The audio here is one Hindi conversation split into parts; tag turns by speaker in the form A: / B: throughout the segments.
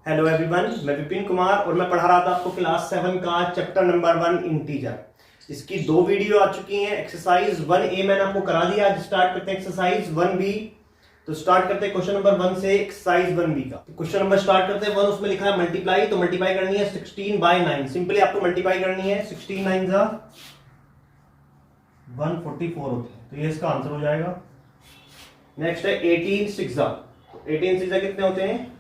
A: हेलो एवरीवन, मैं विपिन कुमार और मैं पढ़ा रहा था आपको क्लास 7 का चैप्टर नंबर 1 इंटीजर। इसकी 2 वीडियो आ चुकी हैं। एक्सरसाइज 1A मैंने आपको करा दिया। आज स्टार्ट करते हैं एक्सरसाइज 1B। तो स्टार्ट करते हैं क्वेश्चन नंबर 1 से एक्सरसाइज 1B का। तो क्वेश्चन नंबर स्टार्ट करते हैं 1, उसमें लिखा है मल्टीप्लाई। तो मल्टीप्लाई करनी है 16 बाय 9। सिंपली आपको मल्टीप्लाई करनी है। 16 9 जा 144 होते हैं, तो ये इसका आंसर हो जाएगा। नेक्स्ट है 18 6 जा। 18 6 जा कितने होते हैं?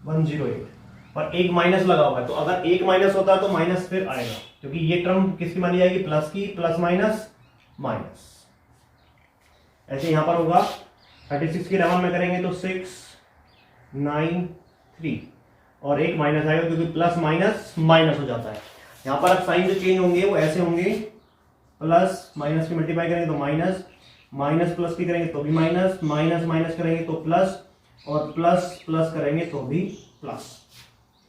A: 108 पर एक माइनस लगा हुआ है, तो अगर एक माइनस होता है तो माइनस फिर आएगा, क्योंकि ये टर्म किसकी मानी जाएगी? प्लस की। Plus minus minus. ऐसे यहां पर होगा 36 की 11 में करेंगे तो 6 9 3 और एक माइनस आएगा, क्योंकि प्लस माइनस माइनस हो जाता है। यहां पर अब साइन जो चेंज होंगे वो ऐसे होंगे, प्लस माइनस की मल्टीप्लाई करेंगे तो माइनस, माइनस प्लस की करेंगे तो भी माइनस, माइनस माइनस करेंगे तो प्लस, और प्लस प्लस करेंगे तो भी प्लस।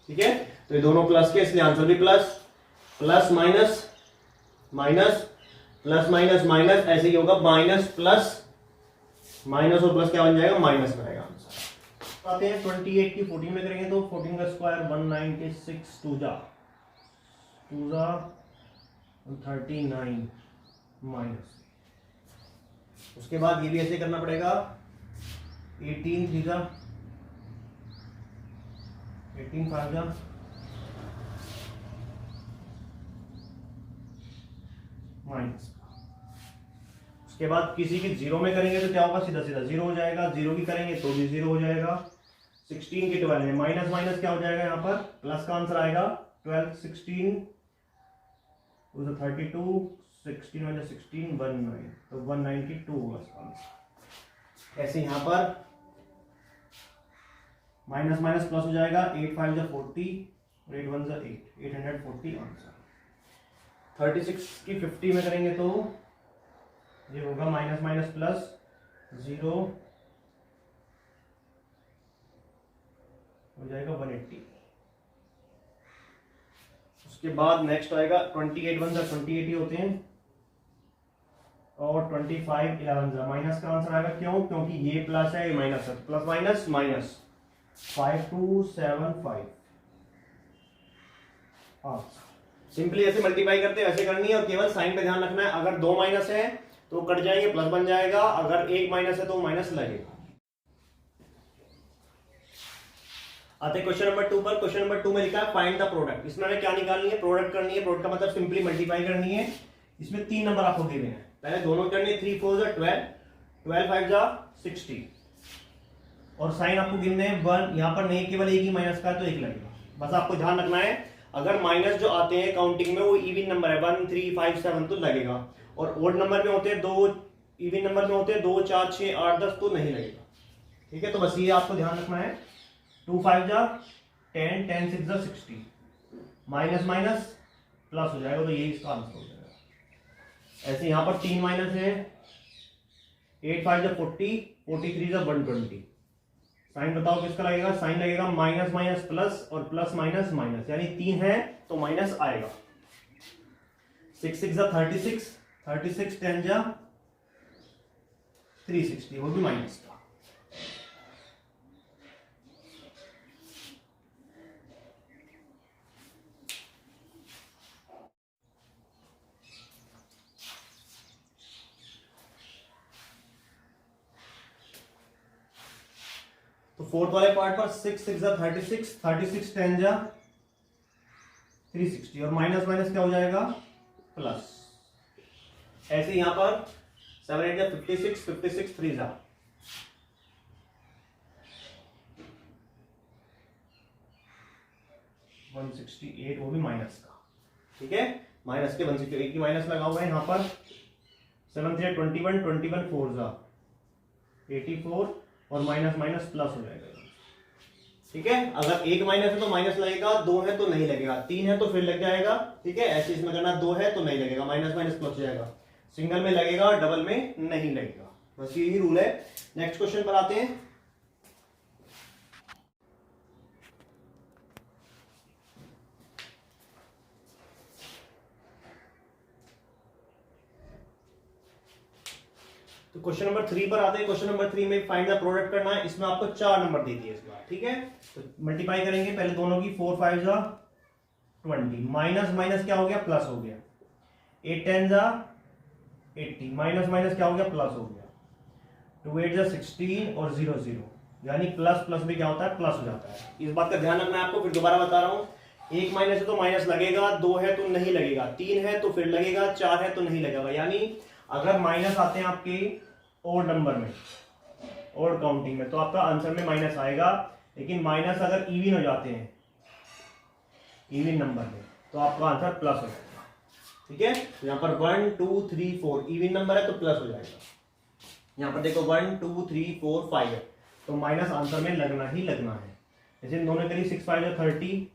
A: ठीक है, तो ये दोनों प्लस के, इसलिए आंसर भी plus. Plus minus minus, plus minus minus, ऐसे ही होगा माइनस प्लस माइनस, और प्लस क्या बन जाएगा? माइनस में आएगा आंसर। आते हैं 28 की 14 में करेंगे तो 14 का स्क्वायर 196, 2 जा 39 माइनस। उसके बाद ये भी ऐसे करना पड़ेगा। 18 3 जा 18 5 जा माइनस। उसके बाद किसी की जीरो में करेंगे तो क्या होगा? सीधा सीधा जीरो हो जाएगा। जीरो की करेंगे तो भी जीरो हो जाएगा। 16 की 12 में माइनस माइनस क्या हो जाएगा? यहाँ पर प्लस का आंसर आएगा। 12 16 32 16 माइनस 16 19, तो 192 होगा इसका आंसर। ऐसे यहाँ पर माइनस माइनस प्लस हो जाएगा। 8 5 जा 40 और 8 1 जा 8, 840 आंसर। 36 की 50 में करेंगे तो ये होगा माइनस माइनस प्लस 0 हो जाएगा 180। उसके बाद नेक्स्ट आएगा 28 1 जा 28 ही होते हैं, और 25 11 जा माइनस का आंसर आएगा। क्यों? क्योंकि ये प्लस है, ये माइनस है, प्लस माइनस माइनस। 5275 सिंपली ऐसे मल्टीप्लाई करते हैं, ऐसे करनी है, और केवल साइन पे ध्यान रखना है। अगर 2 माइनस है तो कट जाएंगे, प्लस बन जाएगा। अगर एक माइनस है तो माइनस लगेगा। आते हैं क्वेश्चन नंबर 2 पर। क्वेश्चन नंबर 2 में लिखा है फाइंड द प्रोडक्ट। इसमें हमें क्या निकालनी है? प्रोडक्ट करनी है। प्रोडक्ट का मतलब सिंपली मल्टीप्लाई करनी है। इसमें 3 नंबर आपको गिवन है, पहले दोनों करनी है। 3 4 जा 12, 12 5 जा 60, और साइन आपको गिनने हैं 1। यहां पर नहीं, केवल एक ही माइनस का है तो एक लगेगा। बस आपको ध्यान रखना है, अगर माइनस जो आते हैं काउंटिंग में वो इवन नंबर है, 1 3 5 7 तो लगेगा, और ओड नंबर में होते हैं 2, इवन नंबर में होते हैं 2 4 6 8 10 तो नहीं लगेगा। ठीक है, तो बस ये आपको ध्यान रखना है। 2 5 जा 10, 10 6 जा 60, माइनस माइनस प्लस हो जाएगा, तो यही इसका आंसर हो जाएगा। ऐसे यहां पर 3 माइनस है। 8 5 जा 40, 43 जा 120। साइन बताओ किसका लगेगा? साइन लगेगा माइनस माइनस प्लस, और प्लस माइनस माइनस, यानी 3 है तो माइनस आएगा। 6 6 जा 36, 36 10 जा 360, वो भी माइनस का। तो फोर्थ वाले पार्ट पर 6 6 जा 36, 36 10 जा 360, और माइनस माइनस क्या हो जाएगा? प्लस। ऐसे यहां पर 7 8 जा 56, 56 3 जा 168, वो भी माइनस का। ठीक है, माइनस के 168 की माइनस लगा हुआ है यहां पर। 7 3 21, 21 4 जा 84, और माइनस माइनस प्लस हो जाएगा। ठीक है, अगर एक माइनस है तो माइनस लगेगा, 2 है तो नहीं लगेगा, 3 है तो फिर लग जाएगा। ठीक है, ऐसे इसमें करना, 2 है तो नहीं लगेगा, माइनस माइनस प्लस हो जाएगा। सिंगल में लगेगा, डबल में नहीं लगेगा। बस यही रूल है। नेक्स्ट क्वेश्चन पर आते हैं। तो क्वेश्चन नंबर 3 पर आते हैं। क्वेश्चन नंबर 3 में फाइंड द प्रोडक्ट करना है। इसमें आपको 4 नंबर दे दिए इस बार, ठीक है। तो मल्टीप्लाई करेंगे पहले दोनों की, 4 5 जा 20, माइनस माइनस क्या हो गया, प्लस हो गया, 8 10 जा 80, माइनस माइनस क्या हो गया, प्लस हो गया, 2 8 जा 16 और 0 0, यानी प्लस प्लस भी क्या होता है, प्लस हो जाता है। इस बात का ध्यान रखना है आपको। फिर दोबारा बता रहा हूं, 1 माइनस है तो माइनस लगेगा, 2 है तो नहीं लगेगा, 3 है तो फिर लगेगा, 4 है तो नहीं लगेगा। यानी अगर माइनस आते हैं आपके ओड नंबर में, ओड काउंटिंग में, तो आपका आंसर में माइनस आएगा। लेकिन माइनस अगर इवन हो जाते हैं, इवन नंबर में, तो आपका आंसर प्लस हो जाएगा, ठीक है। तो यहाँ पर 1 2 3 4 इवन नंबर है तो प्लस हो जाएगा। यहाँ पर देखो 1 2 3 4 5 है तो माइनस आंसर में लगना ही लगना है। जैसे इन दोनों करी 6 5 जा 30,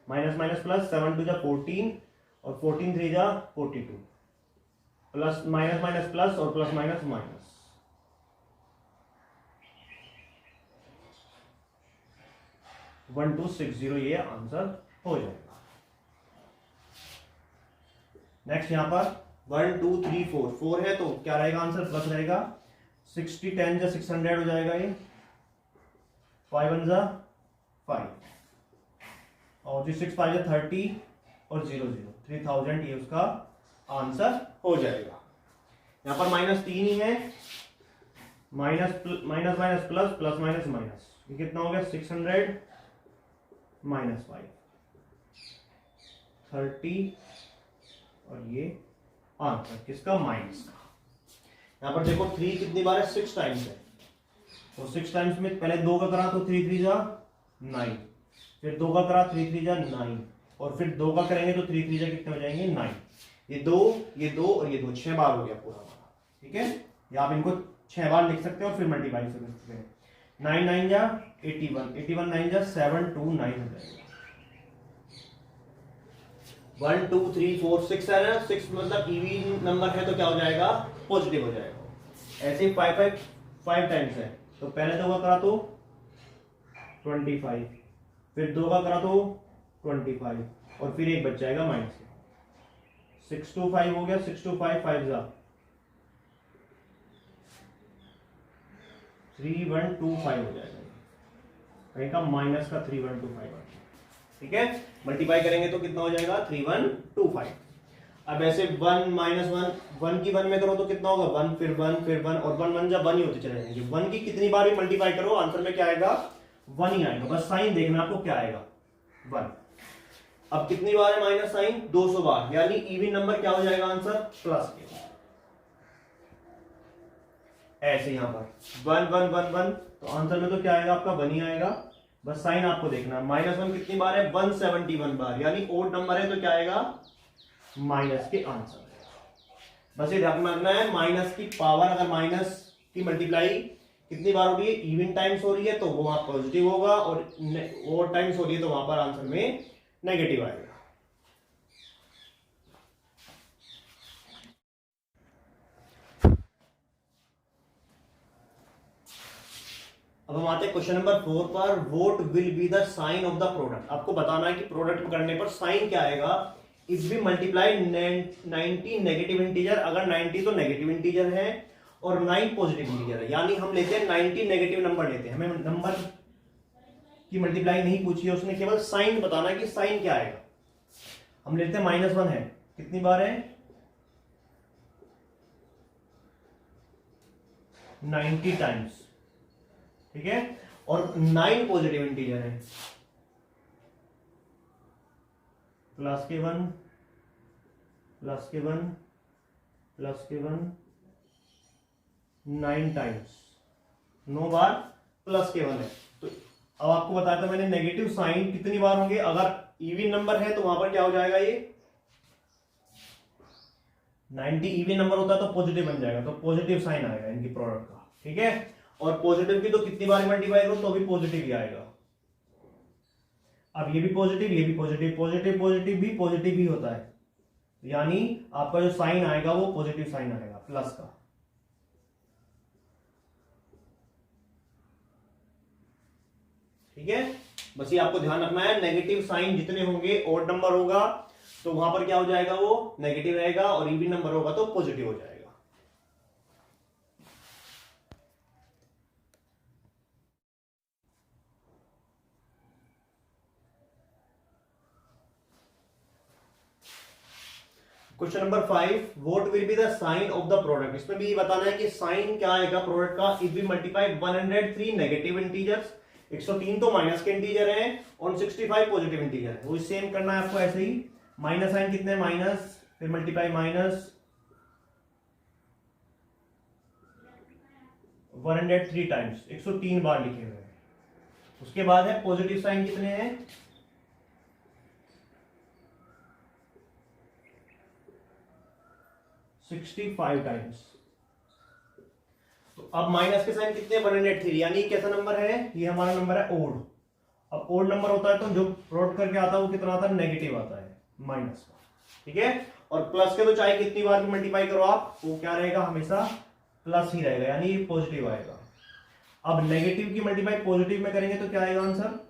A: माइनस माइनस प्लस, 7 2 जा 14 और 14 3 जा 42, प्लस माइनस माइनस प्लस और प्लस माइनस माइनस। वन 2 6 0 ये आंसर हो जाएगा। नेक्स्ट यहां पर 1 2 3 4 4 है तो क्या रहेगा, आंसर प्लस रहेगा। 60 10 जा 600 हो जाएगा ये, 5 1 जा 5 और जो 6 5 जा 30 और 0 0 3000, ये उसका आंसर हो जाएगा। यहां पर माइनस 3 ही है, minus minus minus plus, plus minus minus, ये कितना हो गया, 600 माइनस 5 30 और ये आंसर किसका, माइनस का। यहां पर देखो 3 कितनी बार है, 6 टाइम्स है। तो 6 टाइम्स में पहले 2 का करा तो 3 3 जा 9, फिर 2 का करा 3 3 जा 9 और फिर 2 का करेंगे तो 3 3 जा कितने हो जाएंगे, 9। ये 2 और ये 2 6 बार हो गया पूरा, ठीक है। या आप इनको 6 बार लिख सकते हो और फिर मल्टीप्लाई कर सकते हैं। 9 9 जा 81, 81 9 जा 729 हो जाएगा। 1 2 3 4 6 है ना, 6 मतलब इवन नंबर है तो क्या हो जाएगा, पॉजिटिव हो जाएगा। ऐसे 5 टाइम्स है तो पहले 2 का करा तो 25, फिर 2 का करा तो 25 और फिर एक बच जाएगा माइनस। 6 2 5 हो गया, 6 2 5 5 जा 3 1 2 5 हो जाएगा, कहीं का माइनस का 3 1 2 5, ठीक है। मल्टीप्लाई करेंगे तो कितना हो जाएगा, 3 1 2 5। अब ऐसे 1 माइनस 1 की 1 में करो तो कितना होगा, 1 फिर 1 फिर 1 और 1 1 जब 1 ही होते चले जाएंगे। 1 की कितनी बार भी मल्टीप्लाई करो आंसर में क्या आएगा, 1 ही आएगा। बस साइन देखना आपको क्या आएगा, 1। अब कितनी बार है माइनस साइन, 200 बार, यानी इवन नंबर क्या हो जाएगा आंसर, प्लस के। ऐसे यहां पर 1 1 1 1 तो आंसर में तो क्या आएगा आपका, 1 ही आएगा। बस साइन आपको देखना, माइनस 1 कितनी बार है, 171 बार, यानी ओड नंबर है तो क्या आएगा, माइनस के आंसर। बस ये ध्यान रखना है, माइनस की पावर, अगर माइनस की मल्टीप्लाई कितनी बार हो रही है, इवन टाइम्स हो रही है तो वो वहां पॉजिटिव होगा, और ओड टाइम्स हो रही है तो वहां पर आंसर में नेगेटिव आएगा। अब हम आते हैं क्वेश्चन नंबर 4 पर। What will be the sign of the product. आपको बताना है कि प्रोडक्ट करने पर साइन क्या आएगा। If we multiply 90 negative integer, अगर 90 तो नेगेटिव इंटीजर है और 9 पॉजिटिव इंटीजर है, यानी हम लेते हैं 90 नेगेटिव नंबर लेते हैं। हमें नंबर की मल्टीप्लाई नहीं पूछी है, उसने केवल साइन बताना है कि साइन क्या आएगा। हम लेते हैं -1 है, कितनी बार है, 90 टाइम्स, ठीक है। और 9 पॉजिटिव इंटीजर है, प्लस के 1 प्लस के 1 प्लस के 1, 9 टाइम्स, 9 बार प्लस के 1 है। तो अब आपको बताया था मैंने नेगेटिव साइन कितनी बार होंगे, अगर इवन नंबर है तो वहां पर क्या हो जाएगा, ये 90 इवन नंबर होता है तो पॉजिटिव बन जाएगा, तो पॉजिटिव साइन आएगा इनकी प्रोडक्ट का, ठीक है। और पॉजिटिव की तो कितनी बार मल्टीप्लाई करो तो भी पॉजिटिव ही आएगा। अब ये भी पॉजिटिव, ये भी पॉजिटिव, पॉजिटिव पॉजिटिव भी पॉजिटिव ही होता है, यानी आपका जो साइन आएगा वो पॉजिटिव साइन आएगा, प्लस का। ठीक है, बस ये आपको ध्यान रखना है, नेगेटिव साइन जितने होंगे, ऑड नंबर होगा तो वहां पर क्या हो जाएगा, वो नेगेटिव रहेगा, और इवन नंबर होगा तो पॉजिटिव हो जाएगा। Question number 5, what will be the sign of the product. इसमें भी बताना है कि साइन क्या आएगा प्रोडक्ट का if we multiply 103 negative integers, 103 तो माइनस के इंटीजर है और 65 पॉजिटिव इंटीजर है, वो सेम करना है आपको ऐसे ही। माइनस साइन कितने माइनस, फिर मल्टीप्लाई माइनस 103 टाइम्स, 103 बार लिखे हुए हैं। उसके बाद है पॉजिटिव साइन कितने हैं, 65 टाइम्स। तो अब माइनस के साइन कितने 103, यानी कैसा नंबर है, ये हमारा नंबर है ओड। अब ओड नंबर होता है तो जो प्रोडक्ट करके आता है वो कितना आता है, नेगेटिव आता है माइनस का, ठीक है। और प्लस के तो चाहे कितनी बार भी मल्टीप्लाई करो आप, वो क्या रहेगा, हमेशा प्लस ही रहेगा, यानी पॉजिटिव आएगा। अब नेगेटिव की मल्टीप्लाई पॉजिटिव में करेंगे तो क्या आएगा आंसर,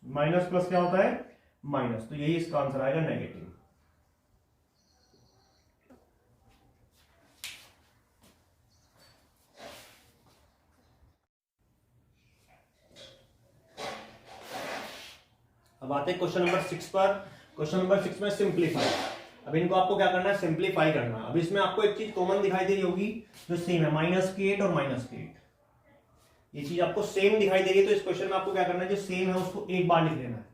A: माइनस प्लस क्या होता है माइनस, तो यही इसका आंसर आएगा नेगेटिव। अब आते हैं क्वेश्चन नंबर 6 पर। क्वेश्चन नंबर 6 में सिंप्लीफाई। अब इनको आपको क्या करना है, सिंप्लीफाई करना। अब इसमें आपको एक चीज कॉमन दिखाई दे रही होगी जो सेम है, -8 और -8। ये चीज आपको सेम दिखाई दे रही है, तो इस क्वेश्चन में आपको क्या करना है, जो सेम है उसको एक बार लिख लेना है,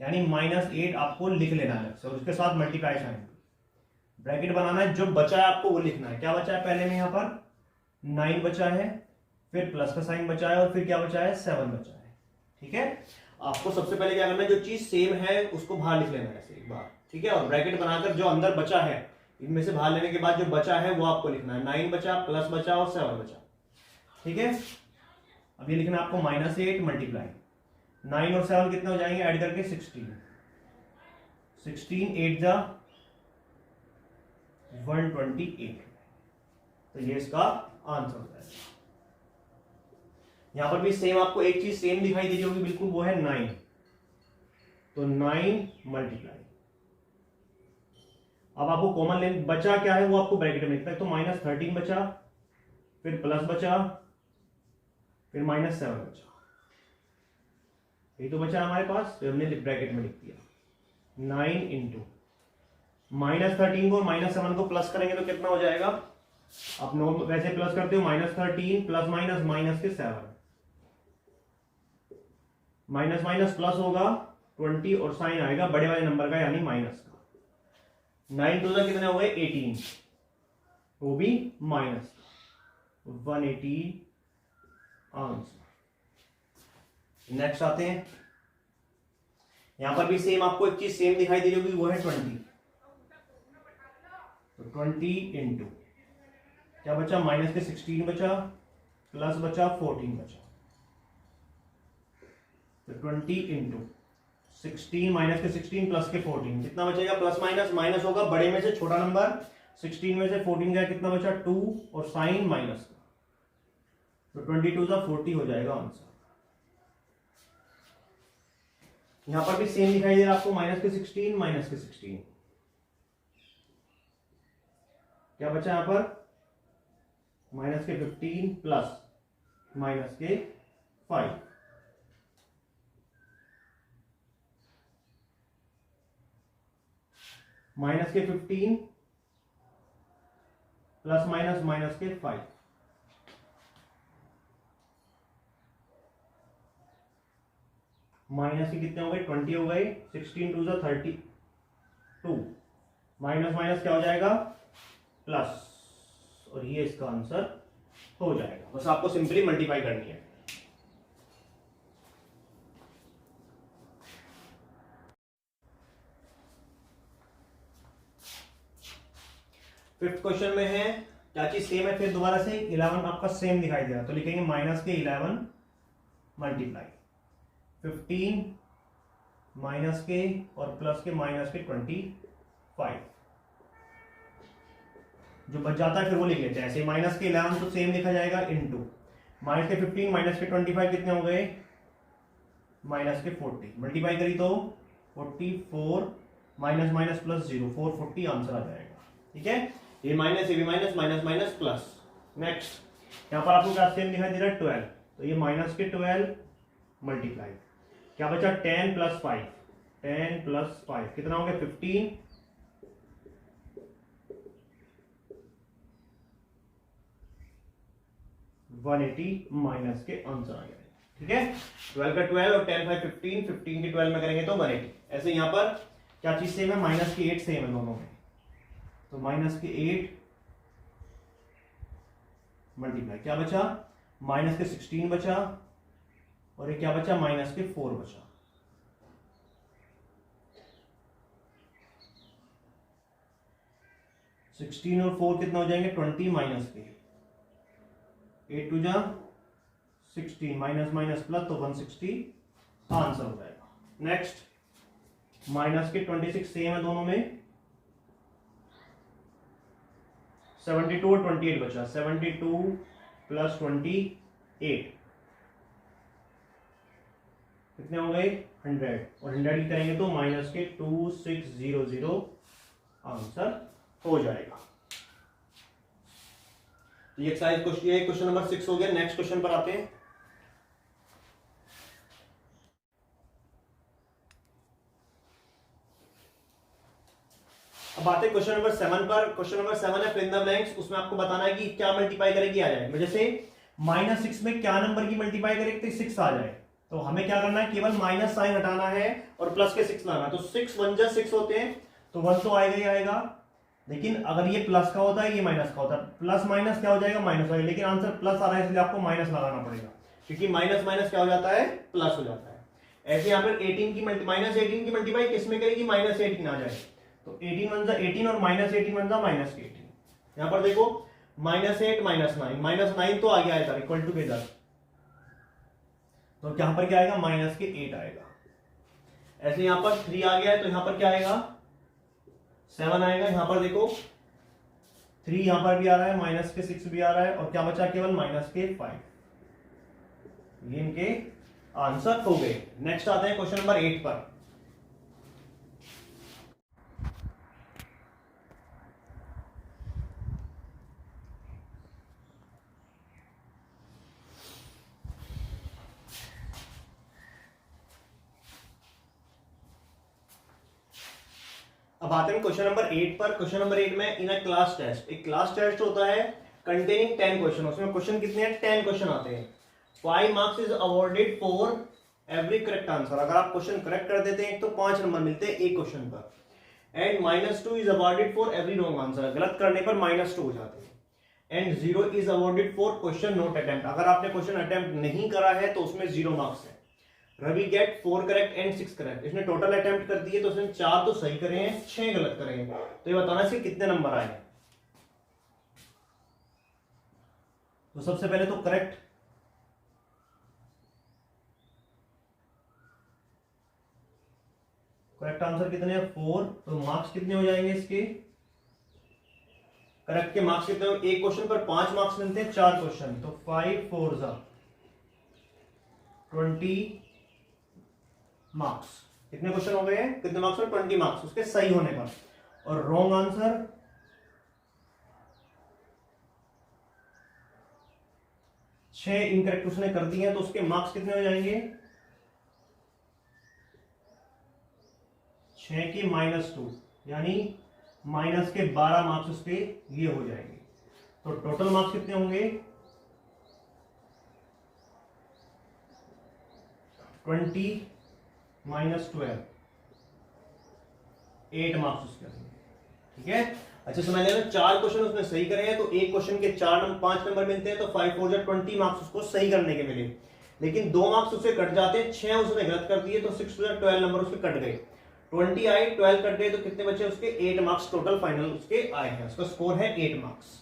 A: यानी -8 आपको लिख लेना है और उसके साथ मल्टीप्लाई साइन, ब्रैकेट बनाना है, जो बचा है आपको वो लिखना है। क्या बचा है, पहले में यहाँ पर 9 बचा है, फिर प्लस का साइन बचा है और फिर क्या बचा है, 7 बचा है, ठीक है। आपको सबसे पहले क्या करना है, जो चीज सेम है उसको बाहर लिख लेना है ऐसे एक बार, ठीक है। और ब्रैकेट बनाकर जो अंदर बचा है इनमें से बाहर लेने के बाद जो बचा है वो आपको लिखना है। 9 बचा, प्लस बचा और 7 बचा, ठीक है। अब ये लिखना है आपको -8 मल्टीप्लाई 9 और 7 कितने हो जाएंगे, ऐड करके 16, 8 जा 128, तो ये इसका आंसर होता है। यहां पर भी सेम आपको एक चीज सेम दिखाई दे रही होगी बिल्कुल, वो है 9, तो 9 मल्टीप्लाई। अब आपको कॉमन लेन बचा क्या है वो आपको ब्रैकेट में लिखता है, तो -13 बचा, फिर प्लस बचा, फिर -7 बचा, ये तो बचा हमारे पास, तो हमने ब्रैकेट में लिख दिया 9 इंटू -13 को -7 को प्लस करेंगे तो कितना हो जाएगा, आप नॉर्मल वैसे प्लस करते हो, -13 प्लस माइनस माइनस के 7, माइनस माइनस प्लस होगा 20 और साइन आएगा बड़े वाले नंबर का यानी माइनस का। 9 टू कितने हो गए 18, वो भी माइनस 118 आंसर। नेक्स्ट आते हैं, यहां पर भी सेम आपको एक चीज सेम दिखाई दे रही होगी, वो है 20, तो 20 इंटू क्या बचा, माइनस के 16 बचा, प्लस बचा 14 बचा, तो 20 इंटू 16 माइनस के 16 प्लस के 14 कितना बचेगा, प्लस माइनस माइनस होगा, बड़े में से छोटा नंबर 16 में से 14 गया, कितना बचा 2 और साइन माइनस का, तो 22 सा 40 हो जाएगा आंसर। यहां पर भी सेम दिखाई दे रहा है आपको, माइनस के 16 माइनस के 16, क्या बचा यहां पर, माइनस के 15 प्लस माइनस के 5, माइनस के 15 प्लस माइनस माइनस के 5, माइनस के कितने हो गए 20 हो गए, 16 टू 32, माइनस माइनस क्या हो जाएगा प्लस, और ये इसका आंसर हो जाएगा। बस आपको सिंपली मल्टीप्लाई करनी है। फिफ्थ क्वेश्चन में है क्या चीज सेम है, फिर दोबारा से 11 आपका सेम दिखाई दे रहा, तो लिखेंगे माइनस के 11 मल्टीप्लाई 15 माइनस के और प्लस के माइनस के 25, जो बच जाता है फिर वो लिख लेते हैं ऐसे। माइनस के 11 तो सेम लिखा जाएगा इनटू माइनस के 15 माइनस के 25 कितने हो गए, माइनस के 40, मल्टीप्लाई करी तो 44 माइनस माइनस प्लस 0 440 आंसर आ जाएगा, ठीक है। ये माइनस, ये भी minus, minus minus plus. Next यहां पर आपको क्या सेम दिखाई दे रहा है 12, तो ये माइनस के 12 मल्टीप्लाई क्या बचा 10 प्लस 5, 10 प्लस 5 कितना हो गया 15 180 माइनस के आंसर आ गया। ठीक है, 12 का 12 और 10 5 15, 15 के 12 में करेंगे तो 180। ऐसे यहाँ पर क्या चीज सेम है, माइनस के 8 सेम है दोनों में, तो माइनस के 8 मल्टीप्लाई क्या बचा, माइनस के 16 बचा, और ये क्या बचा, माइनस के 4 बचा। सिक्सटीन और 4 कितना हो जाएंगे, 20 माइनस के 8 टू जा 16, माइनस माइनस प्लस, तो 160 आंसर हो जाएगा। नेक्स्ट, माइनस के 26 सेम है दोनों में, 72 और 28 बचा, 72 प्लस 28 कितने हो गए, 100, और 100 की करेंगे तो माइनस के 2600 आंसर हो जाएगा। तो ये एक्सरसाइज क्वेश्चन नंबर 6 हो गया। नेक्स्ट क्वेश्चन पर आते हैं। अब आते हैं क्वेश्चन नंबर 7 पर। क्वेश्चन नंबर 7 है फिल इन द ब्लैंक्स। उसमें आपको बताना है कि क्या मल्टीप्लाई करेगी आ जाए। जैसे -6 में क्या नंबर की मल्टीप्लाई करेगी तो 6 आ जाए, तो हमें क्या करना है, केवल माइनस साइन हटाना है और प्लस के 6 लाना है। तो 6 1 जा 6 होते हैं, तो 1 तो आएगा ही आएगा। लेकिन अगर ये प्लस का होता है, ये माइनस का होता है, प्लस माइनस क्या हो जाएगा, माइनस हो जाएगा। लेकिन आंसर प्लस आ रहा है इसलिए आपको माइनस लगाना पड़ेगा, क्योंकि माइनस माइनस क्या हो जाता है, प्लस हो जाता है। ऐसे यहाँ पर 18 की माइनस 18 की मल्टीप्लाई किस में करेगी, माइनस 18 आ जाए, तो 18 1 जा 18 और माइनस 18 1 जा माइनस 18। यहाँ पर देखो -8 -9 तो आ गया है इक्वल टू के इधर, तो यहाँ पर क्या आएगा, माइनस के 8 आएगा। ऐसे यहाँ पर 3 आ गया है, तो यहाँ पर क्या आएगा, 7 आएगा। यहां पर देखो 3 यहां पर भी आ रहा है, माइनस के 6 भी आ रहा है, और क्या बचा, केवल माइनस के 5। ये इनके आंसर हो गए। नेक्स्ट आते हैं क्वेश्चन नंबर 8 पर। अब आते हैं क्वेश्चन नंबर 8 पर। क्वेश्चन नंबर 8 में इन अ क्लास टेस्ट, एक क्लास टेस्ट होता है कंटेनिंग 10 क्वेश्चन। उसमें क्वेश्चन कितने हैं, 10 क्वेश्चन आते हैं। 5 marks is awarded for every correct answer. अगर आप क्वेश्चन करेक्ट कर देते हैं तो 5 नंबर मिलते हैं एक क्वेश्चन पर। And -2 is awarded for every wrong answer. गलत करने पर -2 हो जाते हैं। And 0 is awarded for question not attempt. अगर आपने क्वेश्चन अटेम्प्ट नहीं करा है तो उसमें 0 मार्क्स है। Ravi get 4 correct and 6 correct. इसने टोटल अटेम्प्ट कर दिए, तो इसने 4 तो सही करे हैं, 6 गलत करे हैं। तो ये बताना इसके कितने नंबर आए। तो सबसे पहले तो करेक्ट आंसर कितने हैं, 4। तो मार्क्स कितने हो जाएंगे इसके, करेक्ट के मार्क्स कितने, एक क्वेश्चन पर 5 मार्क्स मिलते हैं, 4 क्वेश्चन, तो 5 4 जा 20 मार्क्स। कितने क्वेश्चन हो गए हैं, कितने मार्क्स में, 20 मार्क्स उसके सही होने पर। और रॉन्ग आंसर 6 इनकरेक्ट उसने कर दिए हैं, तो उसके मार्क्स कितने हो जाएंगे, 6 की -2, यानी माइनस के 12 मार्क्स उसके ये हो जाएंगे। तो टोटल मार्क्स कितने होंगे, 20 -12, 8 मार्क्स उसके होंगे। ठीक है, अच्छा समझ लेना, 4 क्वेश्चन उसने सही करे हैं, तो एक क्वेश्चन के 5 नंबर मिलते हैं, तो 5 4 जा 20 मार्क्स उसको सही करने के मिले। लेकिन 2 मार्क्स उससे कट जाते हैं, 6 उसने गलत कर दिए, तो 6 2 जा 12 नंबर उसके कट गए। 20 आए, 12 कट गए, तो कितने बचे उसके, 8 मार्क्स टोटल फाइनल उसके आए हैं। उसका स्कोर है 8 मार्क्स।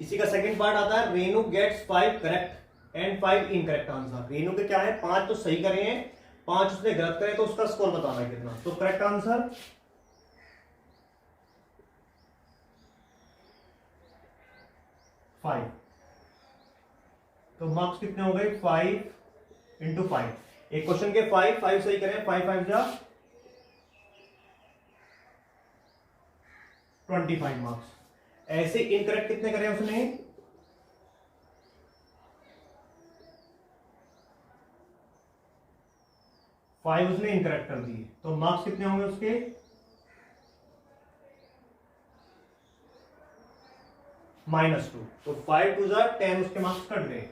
A: इसी का सेकंड पार्ट आता है, Renu gets 5 correct and 5 incorrect answer. Renu के क्या है, 5 तो सही करे हैं, 5 उसने गलत करे, तो उसका स्कोर बताना है कितना। तो करेक्ट आंसर 5, तो मार्क्स कितने हो गए, 5 इंटू 5। एक क्वेश्चन के 5 सही करें, 5 5 जा 25 मार्क्स। ऐसे इनकरेक्ट कितने करे उसने, 5 उसने इनकरेक्ट कर दिए, तो मार्क्स कितने होंगे उसके -2, तो 5 2 जा 10, उसके मार्क्स कट गए।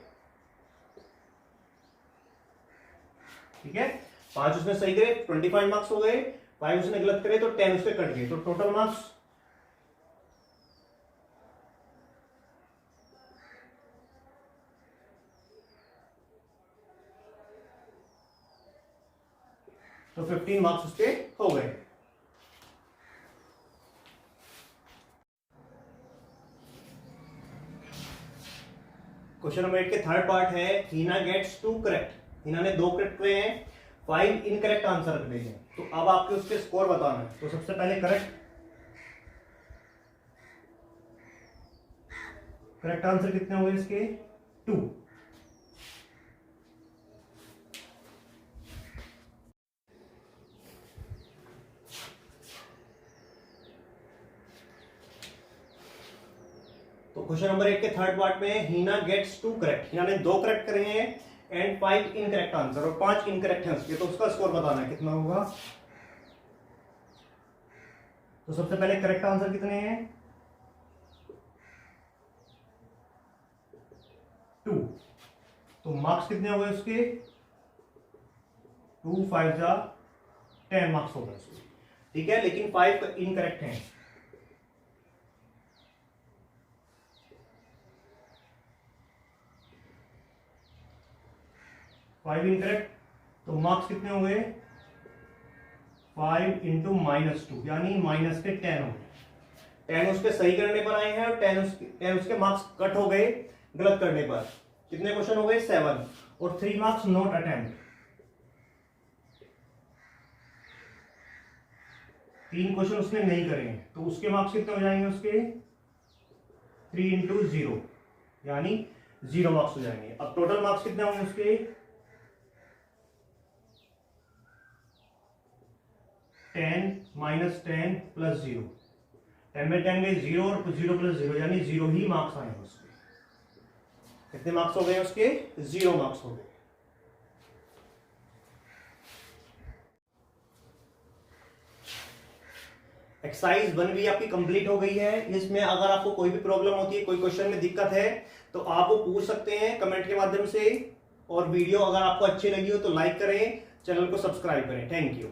A: ठीक है, 5 उसने सही करे 25 मार्क्स हो गए, 5 उसने गलत करे तो 10 उसके कट गए, तो टोटल मार्क्स 15 मार्क्स उसके हो गए। क्वेश्चन नंबर 8 के थर्ड पार्ट है, हीना गेट्स 2 करेक्ट। हीना ने 2 करेक्ट करे हैं, 5 इनकरेक्ट आंसर रख दिए हैं। तो अब आपके उसके स्कोर बताना है। तो सबसे पहले करेक्ट आंसर कितने हुए इसके 2। तो क्वेश्चन नंबर 8 के थर्ड पार्ट में हीना गेट्स 2 करेक्ट। हीना ने 2 करेक्ट करे हैं एंड 5 इनकरेक्ट आंसर, और 5 इनकरेक्ट है उसके, तो उसका स्कोर बताना है कितना होगा। तो सबसे पहले करेक्ट आंसर कितने हैं 2, तो मार्क्स कितने हो गए उसके 2 5 जा 10 मार्क्स हो गए उसके। ठीक है, लेकिन 5 इनकरेक्ट हैं। फाइव इनकरेक्ट, तो मार्क्स कितने हो गए 5 इंटू -2, यानी माइनस के 10 हो गए। 10 उसके सही करने पर आए हैं और 10 उसके मार्क्स कट हो गए गलत करने पर। कितने क्वेश्चन हो गए 7, और 3 मार्क्स नॉट अटेम्प्ट। 3 क्वेश्चन उसने नहीं करे हैं, तो उसके मार्क्स कितने हो जाएंगे उसके 3 इंटू 0, यानी 0 मार्क्स हो जाएंगे। अब टोटल मार्क्स कितने होंगे उसके 10 -10 + 0, 10 में 10 गए 0, और 0 + 0 यानी 0 ही मार्क्स आए उसके। कितने मार्क्स हो गए उसके 0 मार्क्स हो गए। एक्सरसाइज 1 भी आपकी कंप्लीट हो गई है। इसमें अगर आपको कोई भी प्रॉब्लम होती है, कोई क्वेश्चन में दिक्कत है, तो आप वो पूछ सकते हैं कमेंट के माध्यम से। और वीडियो अगर आपको अच्छी लगी हो तो लाइक करें, चैनल को सब्सक्राइब करें। Thank you.